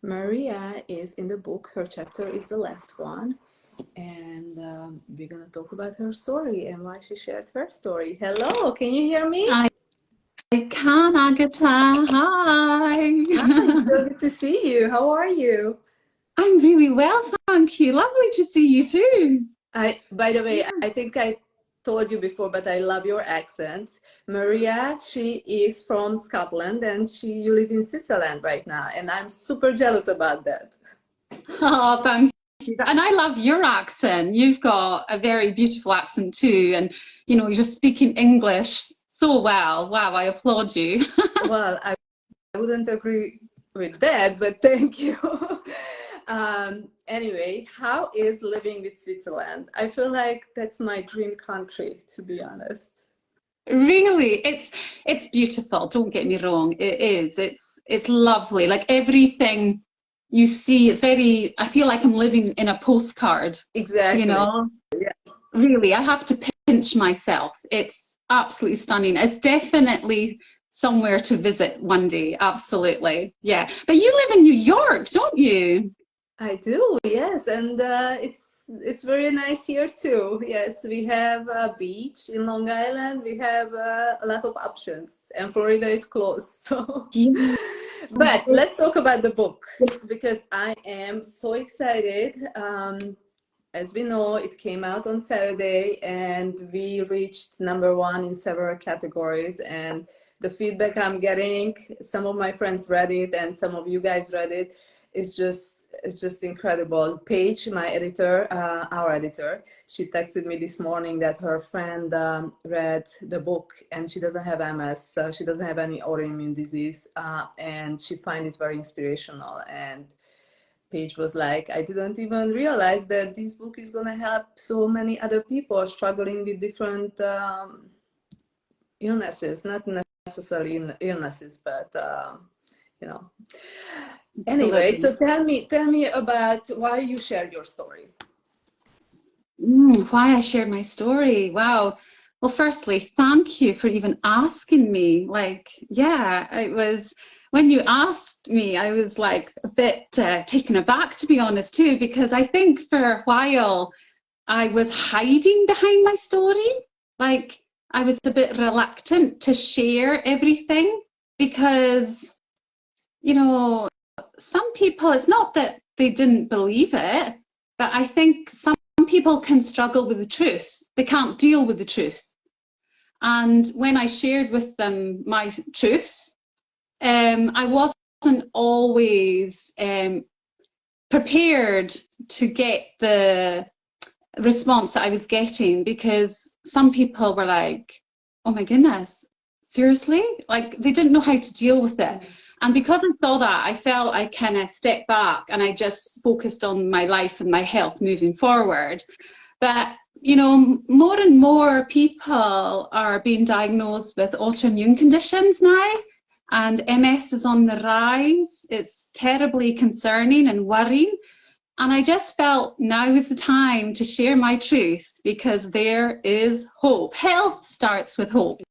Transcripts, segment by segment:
Maria is in the book. Her chapter is the last one. And we're going to talk about her story and why she shared her story. Hello, can you hear me? I can, Agatha. Hi. Hi, so good to see you. How are you? I'm really well, thank you. Lovely to see you too. By the way, Yeah. I think I told you before, but I love your accent. Maria, she is from Scotland and you live in Switzerland right now, and I'm super jealous about that. Oh, thank you. And I love your accent. You've got a very beautiful accent too. And, you're speaking English so well. Wow, I applaud you. Well, I wouldn't agree with that, but thank you. Anyway, how is living with Switzerland? I feel like that's my dream country, to be honest. Really, it's beautiful. Don't get me wrong. It is. It's lovely. Like everything you see, it's very, I feel like I'm living in a postcard, you Exactly. know? Yeah. Really, I have to pinch myself. It's absolutely stunning. It's definitely somewhere to visit one day. Absolutely. Yeah. But you live in New York, don't you? I do, yes, and it's very nice here too. Yes, we have a beach in Long Island. We have a lot of options, and Florida is close. So, Yeah. but let's talk about the book because I am so excited. As we know, it came out on Saturday, and we reached #1 in several categories. And the feedback I'm getting, some of my friends read it, and some of you guys read it. It's just incredible. Paige, my editor, our editor, she texted me this morning that her friend read the book and she doesn't have MS, so she doesn't have any autoimmune disease, and she find it very inspirational. And Paige was like, I didn't even realize that this book is going to help so many other people struggling with different illnesses, not necessarily illnesses, but you know. Anyway, Absolutely. so tell me about why you shared your story. Why I shared my story. Wow. Well, firstly, thank you for even asking me. Like, yeah, it was when you asked me, I was like a bit taken aback, to be honest, too, because I think for a while I was hiding behind my story. Like, I was a bit reluctant to share everything because, you know, some people, it's not that they didn't believe it, but I think some people can struggle with the truth. They can't deal with the truth. And when I shared with them my truth, I wasn't always prepared to get the response that I was getting because some people were like, oh my goodness, seriously? Like they didn't know how to deal with it. Yes. And because I saw that, I felt I kind of stepped back and I just focused on my life and my health moving forward. But, more and more people are being diagnosed with autoimmune conditions now, and MS is on the rise. It's terribly concerning and worrying. And I just felt now is the time to share my truth because there is hope. Health starts with hope.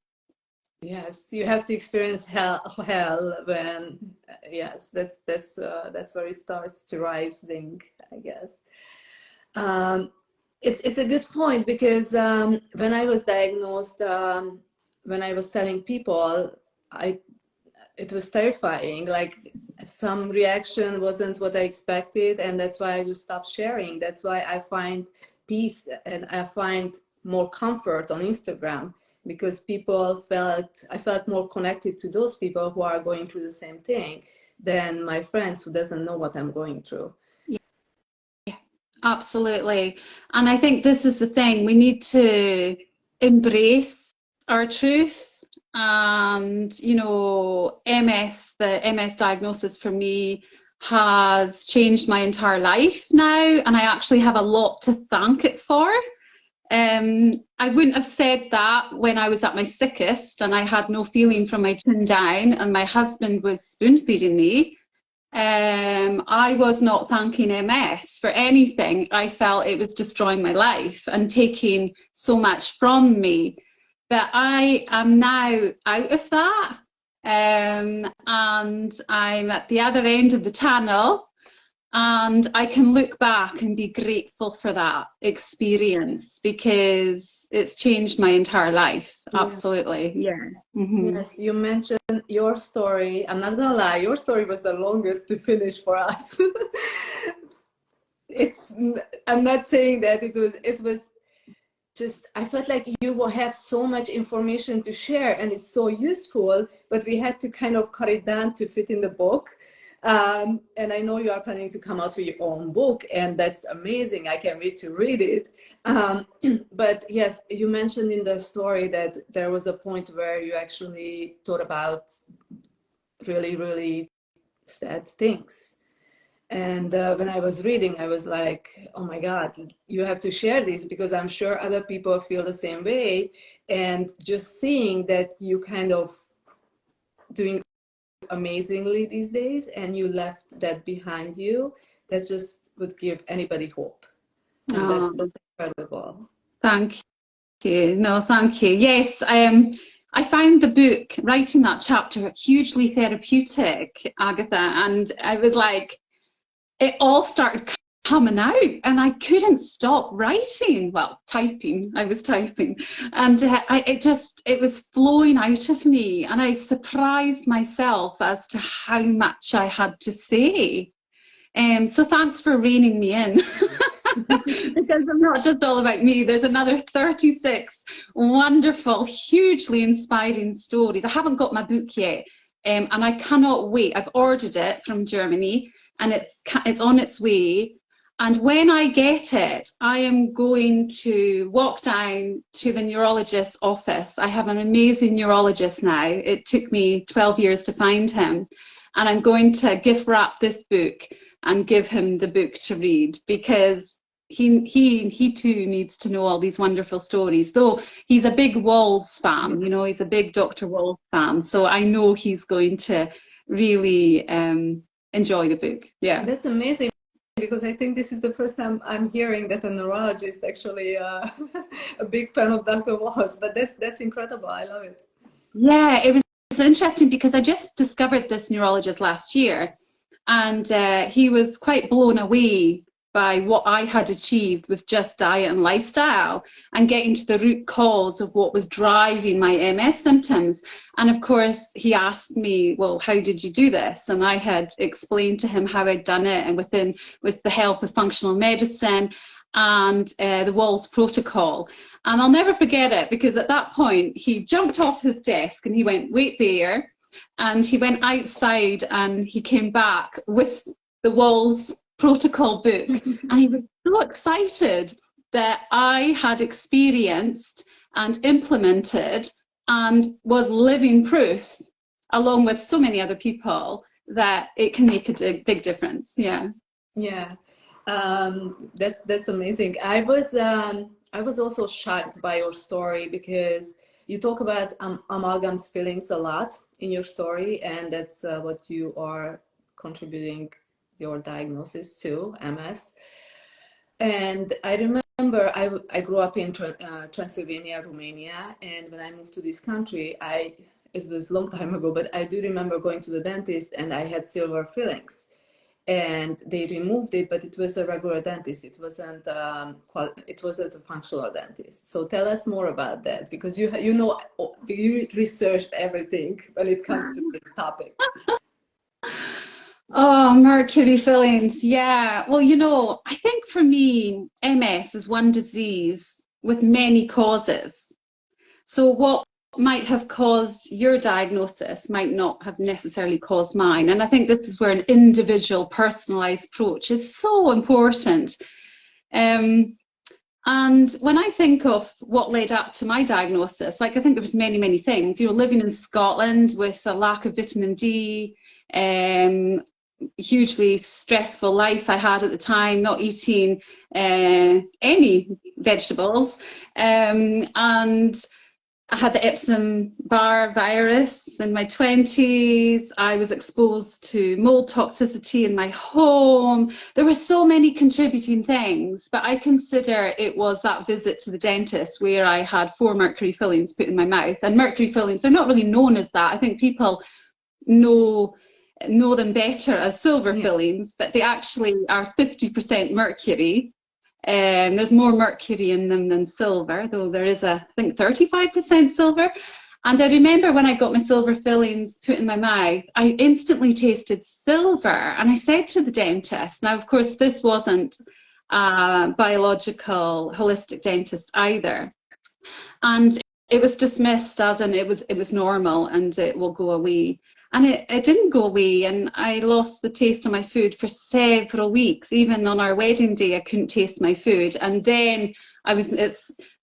Yes, you have to experience hell when yes, that's where it starts to rising, I guess. Um, it's a good point because when I was diagnosed, when I was telling people, I it was terrifying. Like some reaction wasn't what I expected, and that's why I just stopped sharing. That's why I find peace and I find more comfort on Instagram because I felt more connected to those people who are going through the same thing than my friends who doesn't know what I'm going through. Yeah, absolutely. And I think this is the thing. We need to embrace our truth. And, the MS diagnosis for me has changed my entire life now. And I actually have a lot to thank it for. I wouldn't have said that when I was at my sickest and I had no feeling from my chin down and my husband was spoon feeding me. I was not thanking MS for anything. I felt it was destroying my life and taking so much from me. But I am now out of that. and I'm at the other end of the tunnel, and I can look back and be grateful for that experience because it's changed my entire life. Yeah. Absolutely. Yeah. Yes, you mentioned your story. I'm not gonna lie, your story was the longest to finish for us. It's, I'm not saying that it was just, I felt like you will have so much information to share and it's so useful, but we had to kind of cut it down to fit in the book. And I know you are planning to come out with your own book, and that's amazing. I can't wait to read it. But yes, you mentioned in the story that there was a point where you actually thought about really, really sad things. And when I was reading, I was like, oh my God, you have to share this because I'm sure other people feel the same way. And just seeing that you kind of doing amazingly these days and you left that behind you, that just would give anybody hope. And that's incredible. Thank you. No, thank you. Yes, I found the book, writing that chapter, hugely therapeutic, Agatha, and I was like, it all started coming out and I couldn't stop writing, well, typing, I was typing, and it was flowing out of me, and I surprised myself as to how much I had to say. So thanks for reining me in. Because I'm not just all about me. There's another 36 wonderful, hugely inspiring stories. I haven't got my book yet, and I cannot wait. I've ordered it from Germany, and it's on its way. And when I get it, I am going to walk down to the neurologist's office. I have an amazing neurologist now. It took me 12 years to find him. And I'm going to gift wrap this book and give him the book to read, because he too needs to know all these wonderful stories. Though he's a big Walls fan, you know, he's a big Dr. Walls fan. So I know he's going to really enjoy the book. Yeah. That's amazing, because I think this is the first time I'm hearing that a neurologist actually a big fan of Dr. Walls, but that's incredible. I love it. Yeah, it was interesting because I just discovered this neurologist last year, and he was quite blown away by what I had achieved with just diet and lifestyle and getting to the root cause of what was driving my MS symptoms. And of course, he asked me, well, how did you do this? And I had explained to him how I'd done it, and with the help of functional medicine and the Walls protocol. And I'll never forget it, because at that point, he jumped off his desk and he went, wait there. And he went outside and he came back with the Walls protocol book. And he was so excited that I had experienced and implemented and was living proof, along with so many other people, that it can make a big difference. Yeah. Yeah. That's amazing. I was also shocked by your story, because you talk about amalgams fillings a lot in your story, and that's what you are contributing your diagnosis to, MS. And I remember I grew up in Transylvania, Romania, and when I moved to this country, it was a long time ago, but I do remember going to the dentist and I had silver fillings. And they removed it, but it was a regular dentist. It wasn't a functional dentist. So tell us more about that, because you researched everything when it comes to this topic. Oh, mercury fillings. Yeah. Well, you know, I think for me, MS is one disease with many causes. So what might have caused your diagnosis might not have necessarily caused mine. And I think this is where an individual, personalized approach is so important. And when I think of what led up to my diagnosis, like, I think there was many things. You know, living in Scotland with a lack of vitamin D, hugely stressful life I had at the time, not eating any vegetables, and I had the Epstein-Barr virus in my 20s. I was exposed to mold toxicity in my home. There were so many contributing things, but I consider it was that visit to the dentist where I had 4 mercury fillings put in my mouth. And mercury fillings, they're not really known as that. I think people know them better as silver Yeah. fillings, but they actually are 50% mercury. There's more mercury in them than silver, though there is I think 35% silver. And I remember when I got my silver fillings put in my mouth, I instantly tasted silver. And I said to the dentist, now, of course, this wasn't a biological holistic dentist either. And it was dismissed as in it was normal and it will go away. And it didn't go away, and I lost the taste of my food for several weeks. Even on our wedding day, I couldn't taste my food. And then I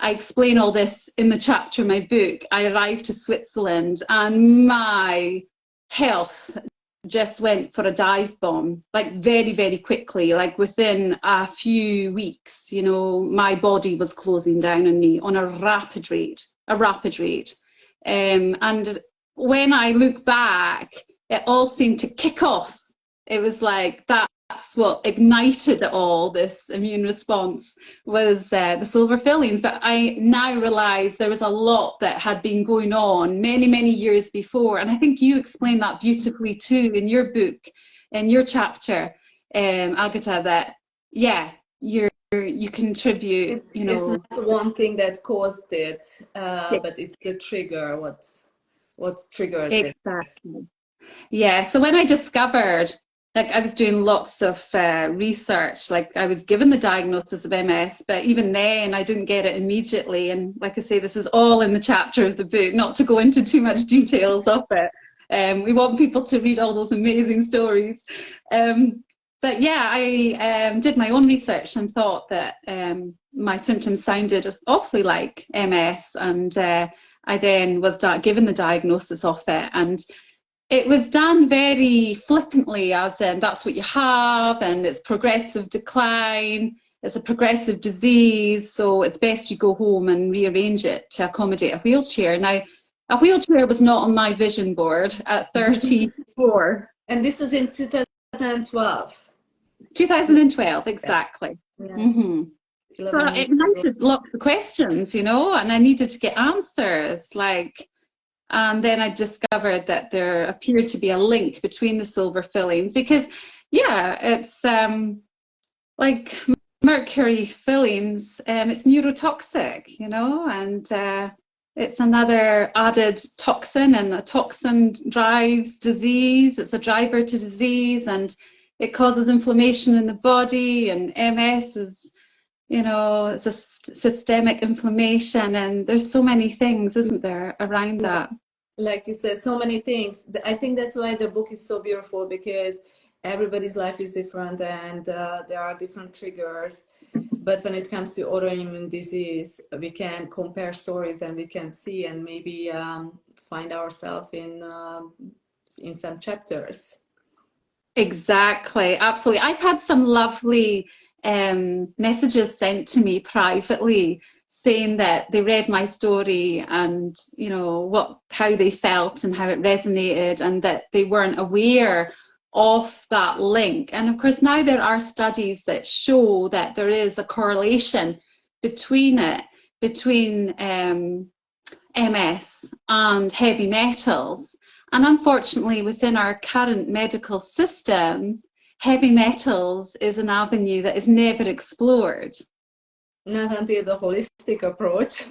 explain all this in the chapter in my book. I arrived to Switzerland and my health just went for a dive bomb, like very, very quickly, like within a few weeks, you know, my body was closing down on me on a rapid rate, a rapid rate. And when I look back, it all seemed to kick off. It was like that's what ignited it all, this immune response, was the silver fillings. But I now realise there was a lot that had been going on many, many years before. And I think you explained that beautifully too in your book, in your chapter, Agatha, that, yeah, you contribute, you It's know. not one thing that caused it, Yeah, but it's the trigger, what triggered it. exactly. Yeah, so when I discovered, like I was doing lots of research, like I was given the diagnosis of MS, but even then I didn't get it immediately. And like I say, this is all in the chapter of the book, not to go into too much details of it. We want people to read all those amazing stories. But yeah, I did my own research and thought that my symptoms sounded awfully like MS, and I then was given the diagnosis of it. And it was done very flippantly, as in that's what you have, and it's progressive decline, it's a progressive disease, so it's best you go home and rearrange it to accommodate a wheelchair. Now, a wheelchair was not on my vision board at 34. And this was in 2012. 2012, exactly. Yes. Mm-hmm. So 11 years it ignited lots of questions, you know, and I needed to get answers, like. And then I discovered that there appeared to be a link between the silver fillings because, yeah, it's like mercury fillings, it's neurotoxic, you know, and it's another added toxin, and a toxin drives disease. It's a driver to disease, and it causes inflammation in the body, and MS is, you know, it's a systemic inflammation, and there's so many things, isn't there, around that? Like you said, so many things. I think that's why the book is so beautiful, because everybody's life is different, and there are different triggers. But when it comes to autoimmune disease, we can compare stories, and we can see and maybe find ourselves in some chapters. Exactly, absolutely. I've had some lovely messages sent to me privately saying that they read my story and, you know, how they felt and how it resonated, and that they weren't aware of that link. And of course, now there are studies that show that there is a correlation between MS and heavy metals. And unfortunately, within our current medical system, heavy metals is an avenue that is never explored. Not until the holistic approach.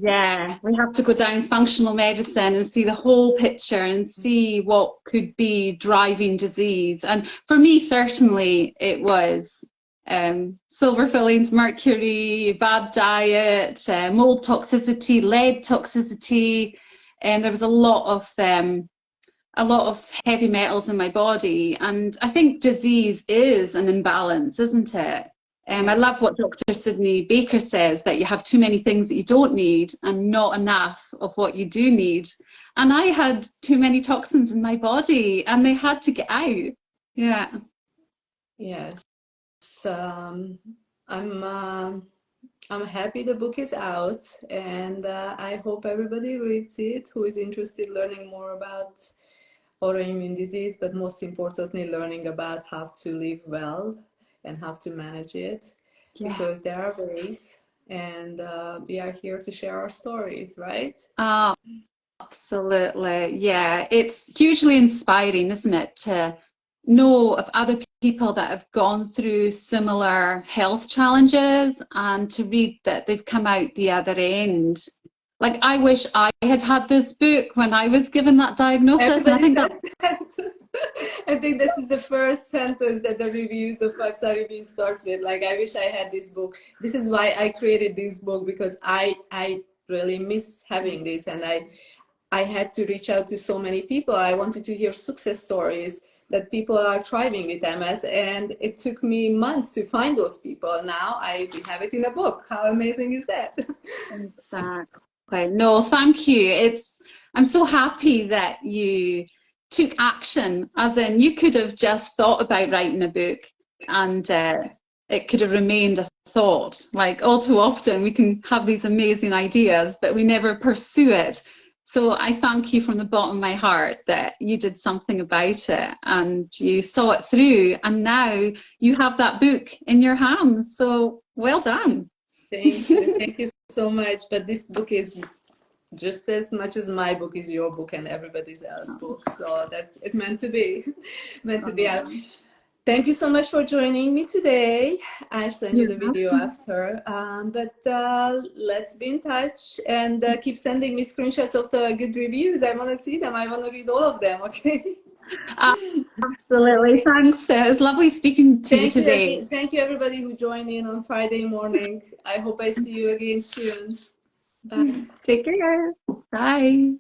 Yeah, we have to go down functional medicine and see the whole picture and see what could be driving disease. And for me, certainly, it was silver fillings, mercury, bad diet, mold toxicity, lead toxicity, and there was a lot of heavy metals in my body. And I think disease is an imbalance, isn't it? I love what Dr. Sydney Baker says, that you have too many things that you don't need and not enough of what you do need. And I had too many toxins in my body, and they had to get out. Yeah. Yes. I'm happy the book is out, and I hope everybody reads it who is interested in learning more about autoimmune disease, but most importantly, learning about how to live well and how to manage it, because there are ways, and we are here to share our stories, right? Absolutely. Yeah. It's hugely inspiring, isn't it, to know of other people that have gone through similar health challenges and to read that they've come out the other end. Like, I wish I had had this book when I was given that diagnosis, and I Everybody think that says that. I think this is the first sentence that the reviews, the 5-star review starts with. Like, I wish I had this book. This is why I created this book, because I really miss having this, and I had to reach out to so many people. I wanted to hear success stories that people are thriving with MS, and it took me months to find those people. Now I have it in a book. How amazing is that? exactly. No, thank you. I'm so happy that you took action, as in you could have just thought about writing a book and it could have remained a thought. Like all too often we can have these amazing ideas, but we never pursue it. So I thank you from the bottom of my heart that you did something about it and you saw it through, and now you have that book in your hands. So well done. Thank you. Thank you so much. But this book is just as much as my book is your book and everybody else's book. So that it meant to be, meant to be out. Thank you so much for joining me today. I'll send you You're the video after. But let's be in touch and keep sending me screenshots of the good reviews. I want to see them. I want to read all of them. Okay. Absolutely. Thanks. It was lovely speaking to you Thank you today. again. Thank you everybody who joined in on Friday morning. I hope I see you again soon. Bye. Take care. Bye.